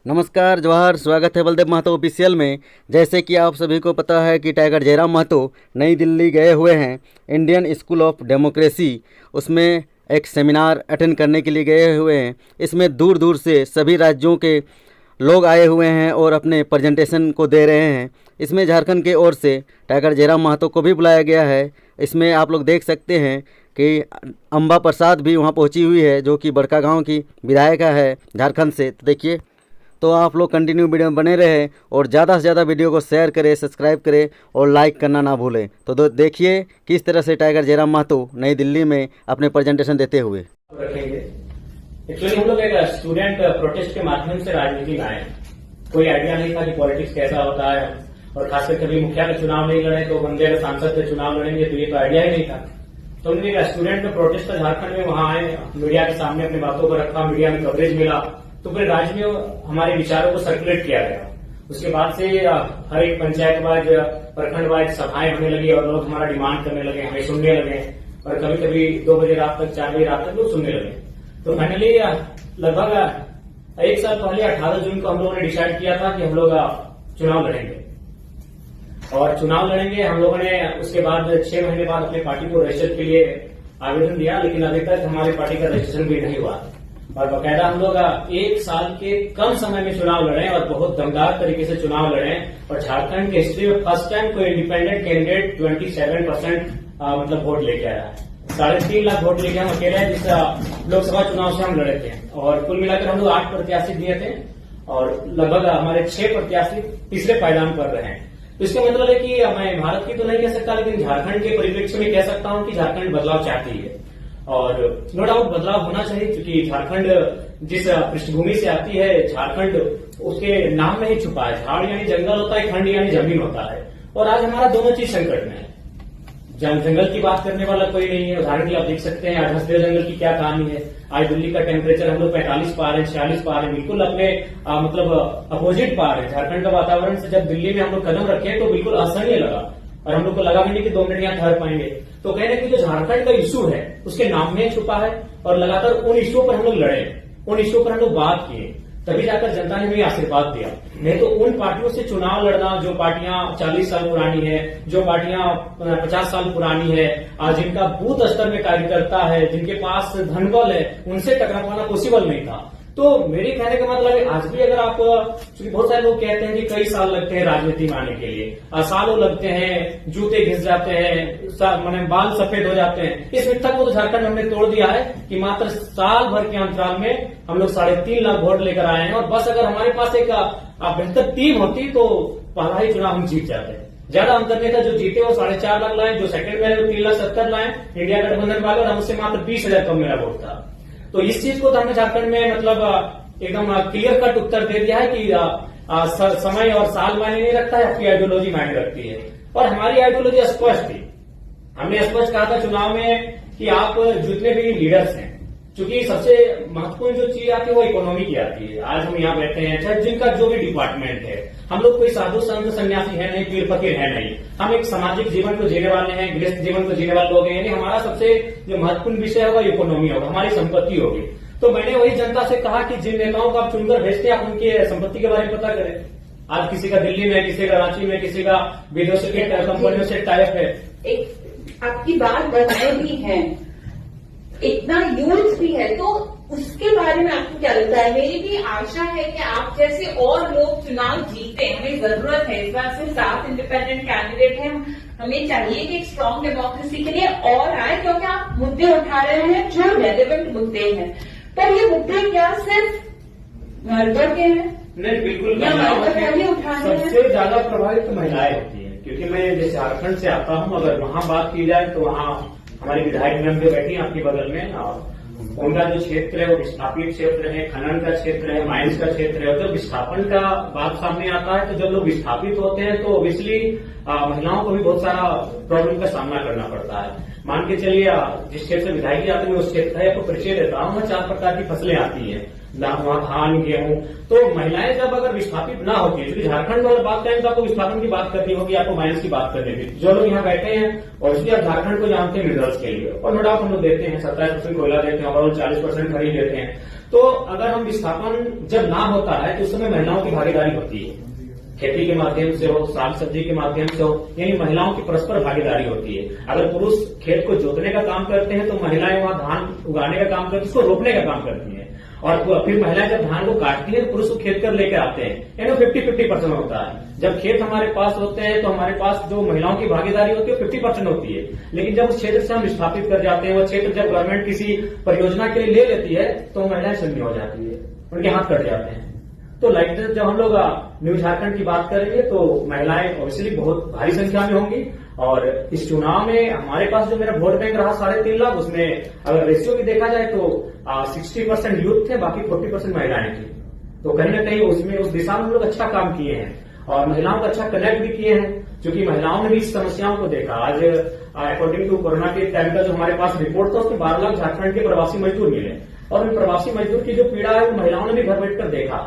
नमस्कार, जवाहर। स्वागत है बलदेव महतो ऑफिशियल में। जैसे कि आप सभी को पता है कि टाइगर जयराम महतो नई दिल्ली गए हुए हैं इंडियन स्कूल ऑफ डेमोक्रेसी, उसमें एक सेमिनार अटेंड करने के लिए गए हुए हैं। इसमें दूर दूर से सभी राज्यों के लोग आए हुए हैं और अपने प्रेजेंटेशन को दे रहे हैं। इसमें झारखंड के ओर से टाइगर जयराम महतो को भी बुलाया गया है। इसमें आप लोग देख सकते हैं कि अम्बा प्रसाद भी वहाँ पहुँची हुई है, जो कि बड़कागांव की विधायिका है झारखंड से। तो देखिए, तो आप लोग कंटिन्यू वीडियो में बने रहे और ज़्यादा से ज़्यादा वीडियो को शेयर करें, सब्सक्राइब करें और लाइक करना ना भूलें। तो देखिए किस तरह से टाइगर जयराम महतो नई दिल्ली में अपने प्रेजेंटेशन देते हुए रखेंगे। एक्चुअली हम लोग एक स्टूडेंट प्रोटेस्ट के माध्यम से राजनीति में आए। कोई आइडिया नहीं था कि पॉलिटिक्स कैसा होता है, और खासकर कभी मुखिया का चुनाव नहीं लड़े तो बंदे का सांसद का चुनाव लड़ेंगे, तो ये तो आइडिया ही नहीं था। तो हमने एक स्टूडेंट का प्रोटेस्ट था झारखंड में, वहां आए, मीडिया के सामने अपनी बातों को रखा, मीडिया में कवरेज मिला, तो पूरे राज्य में हमारे विचारों को सर्कुलेट किया गया। उसके बाद से हर एक पंचायत वाइज, प्रखंड वाइज सभाएं होने लगी और लोग हमारा डिमांड करने लगे, हमें सुनने लगे, और कभी कभी 2 बजे रात तक, 4 बजे रात तक लोग सुनने लगे। तो फाइनली लगभग 1 साल पहले 18 जून को हम लोगों ने डिसाइड किया था कि हम लोग चुनाव लड़ेंगे, और चुनाव लड़ेंगे। हम लोगों ने उसके बाद 6 महीने बाद अपनी पार्टी को रजिस्टर के लिए आवेदन दिया, लेकिन अभी तक हमारी पार्टी का रजिस्ट्रेशन भी नहीं हुआ। और बाकायदा हम लोग 1 साल के कम समय में चुनाव लड़े और बहुत दमदार तरीके से चुनाव लड़े, और झारखंड के हिस्ट्री में फर्स्ट टाइम कोई इंडिपेंडेंट कैंडिडेट 27% मतलब वोट लेके आया है। 3.5 लाख वोट लेके हम अकेले हैं जिस लोकसभा चुनाव से हम लड़े थे। और कुल मिलाकर हम लोग 8 प्रत्याशी दिए थे, और लगभग हमारे 6 प्रत्याशी तीसरे पायदान पर रहे हैं। तो इसका मतलब है कि मैं भारत की तो नहीं कह सकता, लेकिन झारखंड के परिप्रेक्ष्य में कह सकता हूं कि झारखंड बदलाव चाहती है, और नो डाउट बदलाव होना चाहिए, क्योंकि झारखंड जिस पृष्ठभूमि से आती है, झारखंड उसके नाम में ही छुपा है। झाड़ यानी जंगल होता है, खंड यानी जमीन होता है, और आज हमारा दोनों चीज संकट में है। जंगल की बात करने वाला कोई नहीं है। उदाहरण के लिए आप देख सकते हैं आज हसदेव जंगल की क्या कहानी है। आज दिल्ली का टेम्परेचर हम लोग 45 पा रहे हैं, 46 पा रहे हैं, बिल्कुल अपने मतलब अपोजिट पा रहे हैं। झारखंड का वातावरण से जब दिल्ली में हम लोग कदम रखे तो बिल्कुल असहनीय लगा, और हम लोग को लगा भी नहीं कि 2 मिनट यहाँ ठहर पाएंगे। तो कहने की जो झारखंड का इश्यू है उसके नाम में छुपा है, और लगातार उन इश्यूओं पर हम लोग लड़े, उन इश्यूओं पर हम लोग बात किए, तभी जाकर जनता ने हमें आशीर्वाद दिया। नहीं तो उन पार्टियों से चुनाव लड़ना जो पार्टियां 40 साल पुरानी है, जो पार्टियां 50 साल पुरानी है, जिनका बूथ स्तर में कार्यकर्ता है, जिनके पास धनबल है, उनसे टकरा पाना पॉसिबल नहीं था। तो मेरे कहने का मतलब है आज भी अगर आप, क्योंकि बहुत सारे लोग कहते हैं कि कई साल लगते हैं राजनीति में आने के लिए, सालों लगते हैं, जूते घिस जाते हैं, मैंने बाल सफेद हो जाते हैं, इस मिथ्या को तो झारखंड हमने तोड़ दिया है कि मात्र साल भर के अंतराल में हम लोग 3.5 लाख वोट लेकर आए हैं। और बस अगर हमारे पास एक बेहतर टीम होती तो पहला ही चुनाव हम जीत जाते। ज्यादा अंतर नहीं था, जो जीते वो 4.5 लाख लाए, जो सेकंड में 3,70,000 लाए इंडिया गठबंधन वाले, और हमसे मात्र 20,000 कम मेरा वोट था। तो इस चीज को तो हमने झारखंड में मतलब एकदम क्लियर कट उत्तर दे दिया है कि समय और साल मायने नहीं रखता है, आपकी आइडियोलॉजी मायने रखती है। और हमारी आइडियोलॉजी स्पष्ट थी। हमने स्पष्ट कहा था चुनाव में कि आप जितने भी लीडर्स हैं, क्योंकि सबसे महत्वपूर्ण जो चीज आती है वो इकोनॉमी की आती है। आज हम यहाँ बैठे हैं, चाहे जिनका जो भी डिपार्टमेंट है, हम लोग कोई साधु संत सन्यासी है नहीं, पीर फकीर है नहीं, हम एक सामाजिक जीवन को जीने वाले हैं, गृहस्थ जीवन को जीने वाले लोग हैं। यानी हमारा सबसे जो महत्वपूर्ण विषय होगा इकोनॉमी होगा, हमारी संपत्ति होगी। तो मैंने वही जनता से कहा कि जिन नेताओं को आप चुनकर भेजते हैं, आप उनके संपत्ति के बारे में पता करें। आज किसी का दिल्ली में, किसी का रांची में, किसी का विदेशों के कंपनियों से टाइप है। एक आपकी बात बदले भी है, इतना यूथ भी है, तो उसके बारे में आपको क्या लगता है? मेरी भी आशा है कि आप जैसे और लोग चुनाव जीते। हमें जरूरत है, इस बार से 7 इंडिपेंडेंट कैंडिडेट हैं, हमें चाहिए कि एक स्ट्रांग डेमोक्रेसी के लिए और आए, क्योंकि आप मुद्दे उठा रहे हैं जो रेलेवेंट मुद्दे हैं। पर ये मुद्दे क्या सिर्फ घर भर के हैं? नहीं, बिल्कुल सबसे ज्यादा प्रभावित तो महिलाएं होती है, क्योंकि मैं जैसे झारखंड से आता हूं, अगर वहां बात की जाए तो वहां हमारी विधायक मैम जो बैठी है आपके बगल में, उनका जो क्षेत्र है वो विस्थापित क्षेत्र है, खनन का क्षेत्र है, माइंस का क्षेत्र है। जब विस्थापन का बात सामने आता है तो जब लोग विस्थापित होते हैं तो ऑब्वियसली महिलाओं को भी बहुत सारा प्रॉब्लम का सामना करना पड़ता है। मान के चलिए जिस क्षेत्र से विधायक आते हैं उस क्षेत्र का आपको परिचय देता हूँ, 4 प्रकार की फसलें आती हैं, वहाँ धान, गेहूं। तो महिलाएं जब अगर विस्थापित ना होती है, क्योंकि झारखंड में अगर बात करें तो आपको विस्थापन की बात करनी होगी, आपको माइंस की बात करनी होगी। जो लोग यहाँ बैठे हैं और इसलिए आप झारखंड को जानते हैं मिनरल्स के लिए, और नो डाउट हम लोग देते हैं 27% कोयला देते हैं और 40% खरीद देते हैं। तो अगर हम विस्थापन जब ना होता है तो उस समय महिलाओं की भागीदारी होती है, खेती के माध्यम से हो, साग सब्जी के माध्यम से हो, यानी महिलाओं की परस्पर भागीदारी होती है। अगर पुरुष खेत को जोतने का काम करते हैं तो महिलाएं वहां धान उगाने का काम करती है, उसको रोपने का काम करती हैं, और फिर महिलाएं जब धान को काटती है पुरुष को खेत कर लेकर आते हैं, यानी 50-50% होता है। जब खेत हमारे पास होते हैं तो हमारे पास जो महिलाओं की भागीदारी होती है 50% होती है, लेकिन जब उस क्षेत्र से हम विस्थापित कर जाते हैं, वो क्षेत्र जब गवर्नमेंट किसी परियोजना के लिए ले लेती है तो महिलाएं शून्य हो जाती है, उनके हाथ कट जाते हैं। तो लाइक जब हम लोग न्यू झारखंड की बात करेंगे तो महिलाएं ऑब्वियसली बहुत भारी संख्या में होंगी, और इस चुनाव में हमारे पास जो मेरा वोट बैंक रहा 3.5 लाख, उसमें अगर रेशियो भी देखा जाए तो 60% यूथ थे, बाकी 40% महिलाएं थी। तो कहीं ना कहीं उसमें उस दिशा में हम लोग अच्छा काम किए हैं और महिलाओं को अच्छा कनेक्ट भी किए हैं, क्योंकि महिलाओं ने भी इस समस्याओं को देखा। आज अकॉर्डिंग टू कोरोना के टाइम का जो हमारे पास रिपोर्ट था उसमें 12 लाख झारखंड के प्रवासी मजदूर मिले, और उन प्रवासी मजदूर की जो पीड़ा है वो महिलाओं ने भी घर बैठकर देखा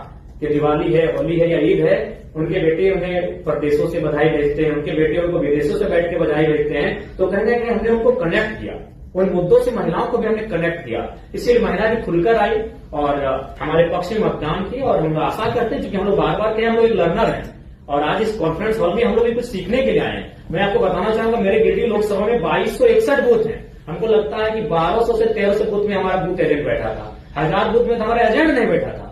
कि दिवाली है, होली है या ईद है, उनके बेटे उन्हें प्रदेशों से बधाई भेजते हैं, उनके बेटे उनको विदेशों से बैठ के बधाई भेजते हैं। तो कहीं ना कहीं हमने उनको कनेक्ट किया, उन मुद्दों से महिलाओं को भी हमने कनेक्ट किया, इसलिए महिला भी खुलकर आई और हमारे पक्ष में मतदान की। और हम आशा करते हैं, क्योंकि हम लोग बार बार कहें हम लोग एक लर्नर हैं, और आज इस कॉन्फ्रेंस हॉल में हम लोग भी कुछ सीखने के लिए आए हैं। मैं आपको बताना चाहूंगा, मेरे गिरिडीह लोकसभा में 2261 बूथ हैं। हमको लगता है कि 1200 से 1300 बूथ में हमारा बूथ एजेंट बैठा था, 1000 बूथ में तो हमारा एजेंट नहीं बैठा था,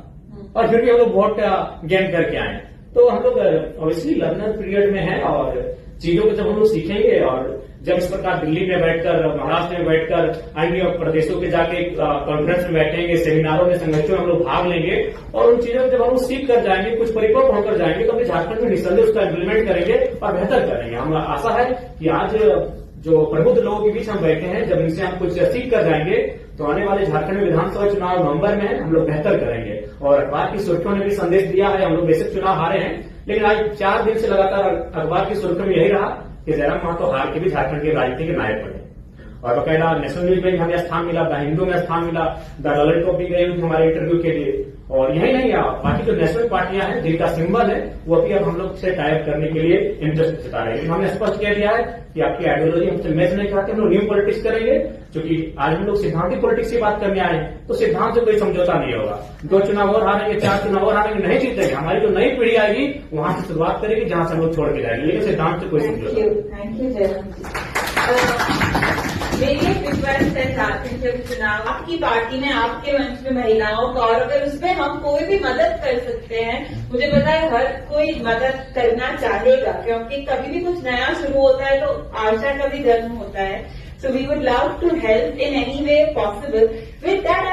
और फिर भी हम लोग वोट गेन करके आए। तो हम लोग ऑब्वियसली लर्नर पीरियड में है, और चीजों को जब हम लोग सीखेंगे और जब इस प्रकार दिल्ली में बैठकर, महाराष्ट्र में बैठकर आएंगे और प्रदेशों के जाके कॉन्फ्रेंस में बैठेंगे, सेमिनारों में, संगठनों में हम लोग भाग लेंगे, और उन चीजों को जब हम लोग सीख कर जाएंगे, कुछ परिपक्व होकर जाएंगे, तो अपने झारखंड में निसंदेह उसका इम्प्लीमेंट करेंगे और बेहतर करेंगे। हम आशा है कि आज जो प्रबुद्ध लोगों के बीच हम बैठे हैं, जब इनसे हम कुछ सीख कर जाएंगे तो आने वाले झारखंड में विधानसभा चुनाव नवंबर में हम लोग बेहतर करेंगे। और अखबार की सुर्खियों ने भी संदेश दिया है, हम लोग बेशक चुनाव हारे हैं, लेकिन आज 4 दिन से लगातार अखबार की सुर्खियों में यही रहा कि जयराम महतो हार के भी झारखंड के राजनीति के नायक बने, और बकायदा नेशनल न्यूज में हमें स्थान मिला, द हिंदू में स्थान मिला, द ललित भी गए हमारे इंटरव्यू के लिए। और यही नहीं, बाकी जो नेशनल पार्टियां हैं जिनका सिंबल है वो भी अब हम लोग से टाइप करने के लिए इंटरेस्ट जता रहे हैं। लेकिन हमने स्पष्ट कह दिया है कि आपकी आइडियोलॉजी हमसे मैच नहीं खाते, हम लोग न्यू पॉलिटिक्स करेंगे, क्योंकि आज हम लोग सिद्धांतिक पॉलिटिक्स की बात करने आए हैं, तो सिद्धांत से कोई समझौता नहीं होगा। 2 चुनाव और हारेंगे, 4 चुनाव और हारेंगे, नहीं जीतेंगे। हमारी जो नई पीढ़ी आएगी वहां से शुरुआत करेगी जहां से हम लोग छोड़ के जाएंगे, लेकिन सिद्धांत से कोई समझौता। थैंक यू जयराम जी। मेरी एक रिक्वेस्ट है झारखंड के चुनाव आपकी पार्टी में, आपके मंच में महिलाओं का, और अगर उसमें हम कोई भी मदद कर सकते हैं, मुझे पता है हर कोई मदद करना चाहेगा, क्योंकि कभी भी कुछ नया शुरू होता है तो आशा का भी जन्म होता है। So we would love to help in any way possible. With that